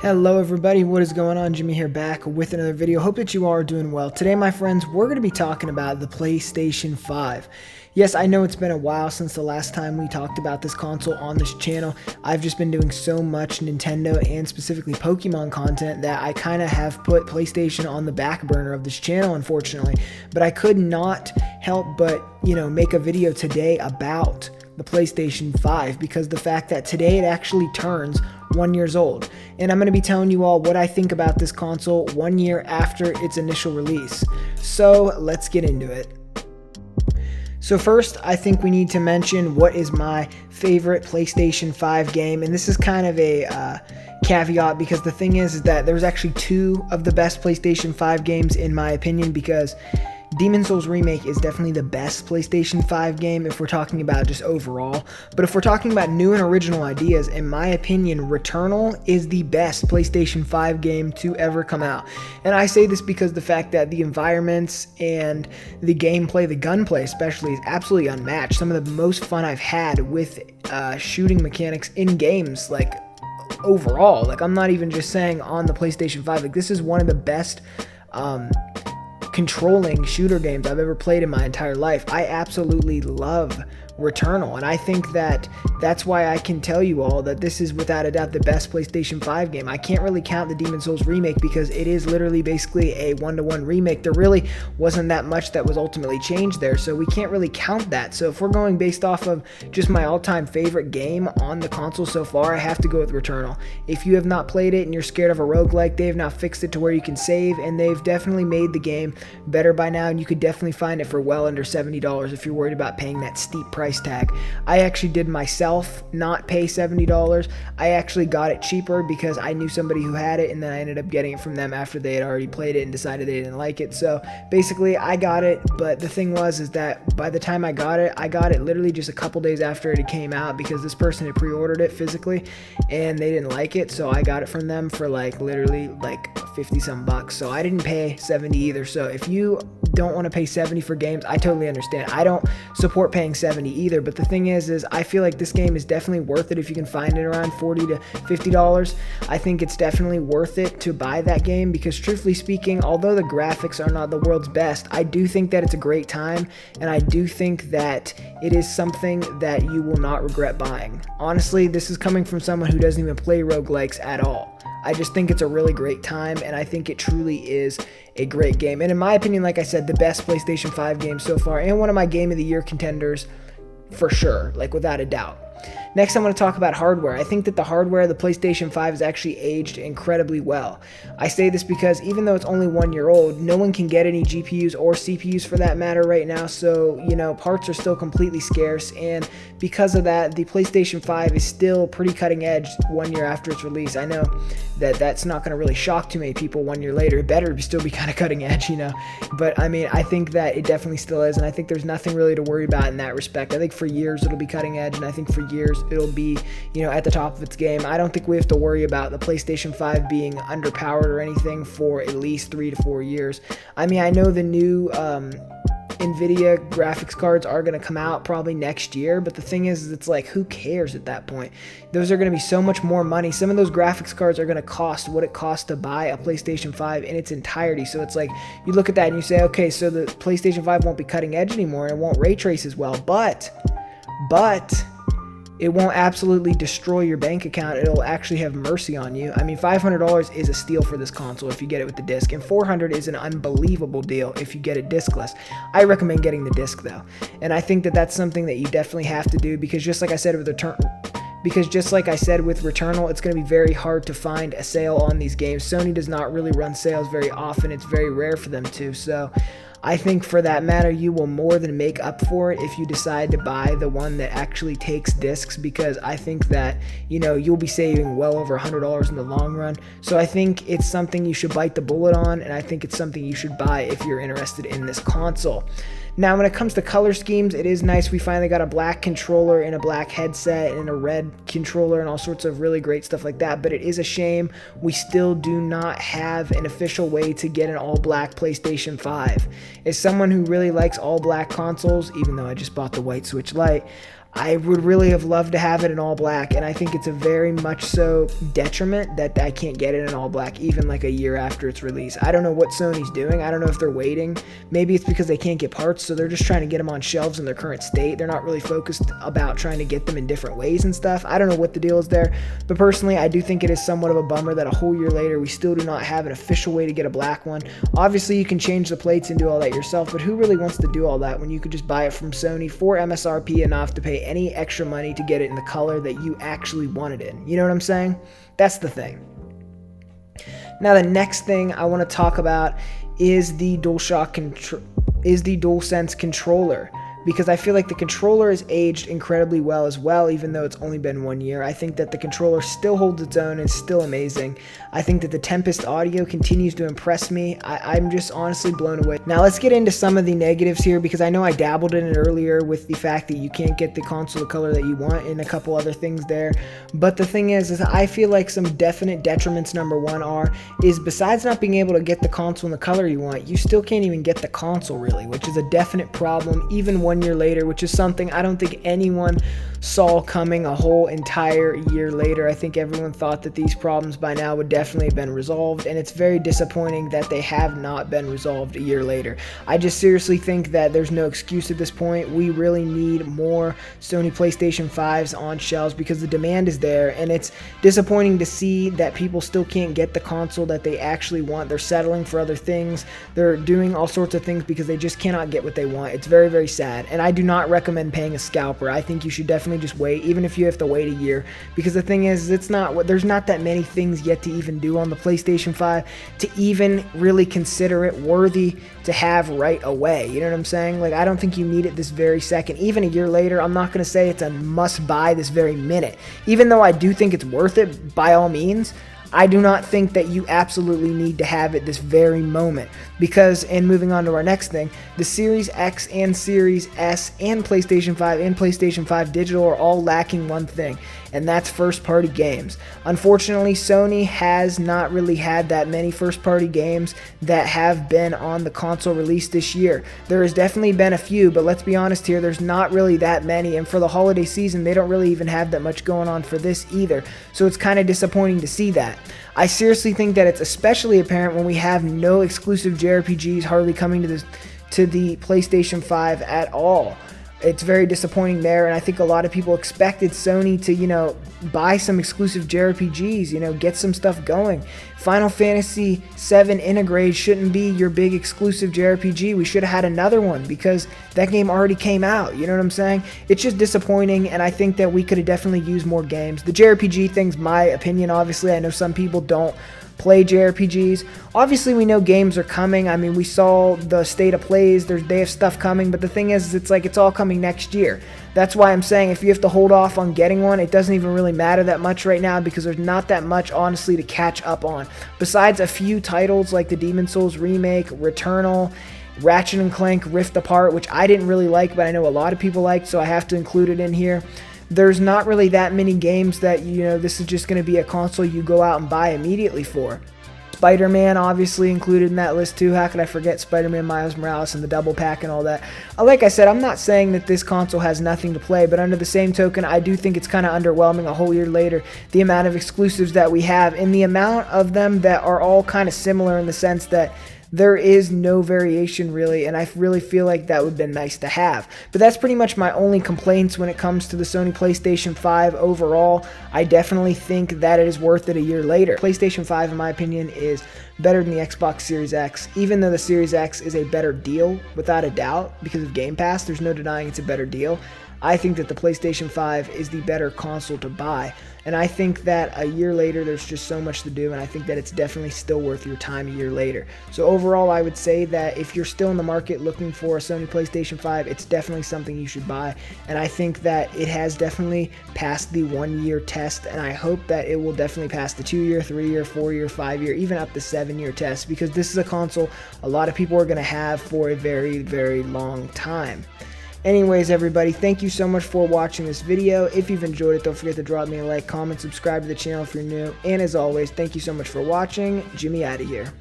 Hello everybody, what is going on? Jimmy here back with another video. Hope that you all are doing well. Today, my friends, we're going to be talking about the PlayStation 5. Yes, I know it's been a while since the last time we talked about this console on this channel. I've just been doing so much Nintendo and specifically Pokemon content that I kind of have put PlayStation on the back burner of this channel, unfortunately. But I could not help but, make a video today about the PlayStation 5 because the fact that today it actually turns 1 year old, and I'm going to be telling you all what I think about this console 1 year after its initial release. So let's get into it. So first, I think we need to mention what is my favorite PlayStation 5 game, and this is kind of a caveat because the thing is that there's actually two of the best PlayStation 5 games in my opinion, because Demon's Souls Remake is definitely the best PlayStation 5 game if we're talking about just overall. But if we're talking about new and original ideas, in my opinion, Returnal is the best PlayStation 5 game to ever come out. And I say this because the fact that the environments and the gameplay, the gunplay especially, is absolutely unmatched. Some of the most fun I've had with shooting mechanics in games, like overall. Like, I'm not even just saying on the PlayStation 5. Like, this is one of the best controlling shooter games I've ever played in my entire life. I absolutely love Returnal, and I think that that's why I can tell you all that this is without a doubt the best PlayStation 5 game. I can't really count the Demon's Souls Remake because it is literally basically a one-to-one remake. There really wasn't that much that was ultimately changed there, so we can't really count that. So if we're going based off of just my all-time favorite game on the console so far, I have to go with Returnal. If you have not played it and you're scared of a roguelike, they have now fixed it to where you can save, and they've definitely made the game better by now, and you could definitely find it for well under $70 if you're worried about paying that steep price tag. I actually did myself not pay $70. I actually got it cheaper because I knew somebody who had it, and then I ended up getting it from them after they had already played it and decided they didn't like it. So basically I got it, but the thing is that by the time I got it literally just a couple days after it came out because this person had pre-ordered it physically and they didn't like it, so I got it from them for literally 50 some bucks. So I didn't pay 70 either. So if you don't want to pay 70 for games, I totally understand. I don't support paying 70 either, but the thing is I feel like this game is definitely worth it if you can find it around $40 to $50. I think it's definitely worth it to buy that game because, truthfully speaking, although the graphics are not the world's best, I do think that it's a great time, and I do think that it is something that you will not regret buying. Honestly, this is coming from someone who doesn't even play roguelikes at all. I just think it's a really great time, and I think it truly is a great game. And in my opinion, like I said, the best PlayStation 5 game so far, and one of my Game of the Year contenders for sure, without a doubt. Next, I'm going to talk about hardware. I think that the hardware of the PlayStation 5 has actually aged incredibly well. I say this because even though it's only 1 year old, no one can get any GPUs or CPUs for that matter right now, so, parts are still completely scarce, and because of that, the PlayStation 5 is still pretty cutting edge 1 year after its release. I know that that's not going to really shock too many people 1 year later. It better still be kind of cutting edge, but I mean, I think that it definitely still is, and I think there's nothing really to worry about in that respect. I think for years it'll be cutting edge, and I think for years it'll be, at the top of its game. I don't think we have to worry about the PlayStation 5 being underpowered or anything for at least 3 to 4 years. I mean, I know the new NVIDIA graphics cards are going to come out probably next year, but the thing is it's who cares at that point? Those are going to be so much more money. Some of those graphics cards are going to cost what it costs to buy a PlayStation 5 in its entirety. So it's you look at that and you say, okay, so the PlayStation 5 won't be cutting edge anymore and it won't ray trace as well, but it won't absolutely destroy your bank account. It'll actually have mercy on you. I mean, $500 is a steal for this console if you get it with the disc, and $400 is an unbelievable deal if you get it discless. I recommend getting the disc though, and I think that that's something that you definitely have to do because just like I said with Returnal, it's going to be very hard to find a sale on these games. Sony does not really run sales very often. It's very rare for them to. So I think for that matter, you will more than make up for it if you decide to buy the one that actually takes discs, because I think that, you'll be saving well over $100 in the long run. So I think it's something you should bite the bullet on, and I think it's something you should buy if you're interested in this console. Now, when it comes to color schemes, it is nice. We finally got a black controller and a black headset and a red controller and all sorts of really great stuff like that, but it is a shame we still do not have an official way to get an all-black PlayStation 5. As someone who really likes all-black consoles, even though I just bought the white Switch Lite, I would really have loved to have it in all black, and I think it's a very much so detriment that I can't get it in all black even like a year after its release. I don't know what Sony's doing. I don't know if they're waiting. Maybe it's because they can't get parts, so they're just trying to get them on shelves in their current state. They're not really focused about trying to get them in different ways and stuff. I don't know what the deal is there, but personally, I do think it is somewhat of a bummer that a whole year later, we still do not have an official way to get a black one. Obviously, you can change the plates and do all that yourself, but who really wants to do all that when you could just buy it from Sony for MSRP and not have to pay any extra money to get it in the color that you actually want it in? You know what I'm saying? That's the thing. Now, the next thing I want to talk about is the DualSense controller, because I feel like the controller has aged incredibly well as well, even though it's only been 1 year. I think that the controller still holds its own and is still amazing. I think that the Tempest audio continues to impress me. I'm just honestly blown away. Now let's get into some of the negatives here, because I know I dabbled in it earlier with the fact that you can't get the console the color that you want and a couple other things there. But the thing is I feel like some definite detriments, number one, is besides not being able to get the console in the color you want, you still can't even get the console really, which is a definite problem even 1 year later, which is something I don't think anyone saw coming a whole entire year later. I think everyone thought that these problems by now would definitely have been resolved, and it's very disappointing that they have not been resolved a year later. I just seriously think that there's no excuse at this point. We really need more Sony PlayStation 5s on shelves because the demand is there, and it's disappointing to see that people still can't get the console that they actually want. They're settling for other things. They're doing all sorts of things because they just cannot get what they want. It's very, very sad, and I do not recommend paying a scalper. I think you should definitely just wait, even if you have to wait a year, because the thing is, there's not that many things yet to even do on the PlayStation 5 to even really consider it worthy to have right away. You know what I'm saying? Like, I don't think you need it this very second. Even a year later, I'm not going to say it's a must buy this very minute, even though I do think it's worth it by all means. I do not think that you absolutely need to have it this very moment, because, and moving on to our next thing, the Series X and Series S and PlayStation 5 and PlayStation 5 Digital are all lacking one thing, and that's first-party games. Unfortunately, Sony has not really had that many first-party games that have been on the console release this year. There has definitely been a few, but let's be honest here, there's not really that many, and for the holiday season, they don't really even have that much going on for this either, so it's kind of disappointing to see that. I seriously think that it's especially apparent when we have no exclusive JRPGs hardly coming to the PlayStation 5 at all. It's very disappointing there, and I think a lot of people expected Sony to, buy some exclusive JRPGs, get some stuff going. Final Fantasy VII Intergrade shouldn't be your big exclusive JRPG. We should have had another one because that game already came out. You know what I'm saying? It's just disappointing, and I think that we could have definitely used more games. The JRPG thing's my opinion, obviously. I know some people don't play JRPGs. Obviously, we know games are coming. I mean, we saw the state of plays. They have stuff coming, but the thing is, it's all coming next year. That's why I'm saying if you have to hold off on getting one, it doesn't even really matter that much right now because there's not that much, honestly, to catch up on. Besides a few titles like the Demon's Souls remake, Returnal, Ratchet & Clank Rift Apart, which I didn't really like, but I know a lot of people liked, so I have to include it in here. There's not really that many games that, this is just going to be a console you go out and buy immediately for. Spider-Man obviously included in that list too. How could I forget Spider-Man Miles Morales and the double pack and all that? Like I said, I'm not saying that this console has nothing to play, but under the same token, I do think it's kind of underwhelming a whole year later, the amount of exclusives that we have and the amount of them that are all kind of similar in the sense that there is no variation really, and I really feel like that would have been nice to have. But that's pretty much my only complaints when it comes to the Sony PlayStation 5 overall. I definitely think that it is worth it a year later. PlayStation 5, in my opinion, is better than the Xbox Series X, even though the Series X is a better deal, without a doubt, because of Game Pass. There's no denying it's a better deal. I think that the PlayStation 5 is the better console to buy, and I think that a year later there's just so much to do, and I think that it's definitely still worth your time a year later. So overall, I would say that if you're still in the market looking for a Sony PlayStation 5, it's definitely something you should buy, and I think that it has definitely passed the 1 year test, and I hope that it will definitely pass the 2 year, 3 year, 4 year, 5 year, even up to 7 year test, because this is a console a lot of people are going to have for a very, very long time. Anyways, everybody, thank you so much for watching this video. If you've enjoyed it, don't forget to drop me a like, comment, subscribe to the channel if you're new. And as always, thank you so much for watching. Jimmy out of here.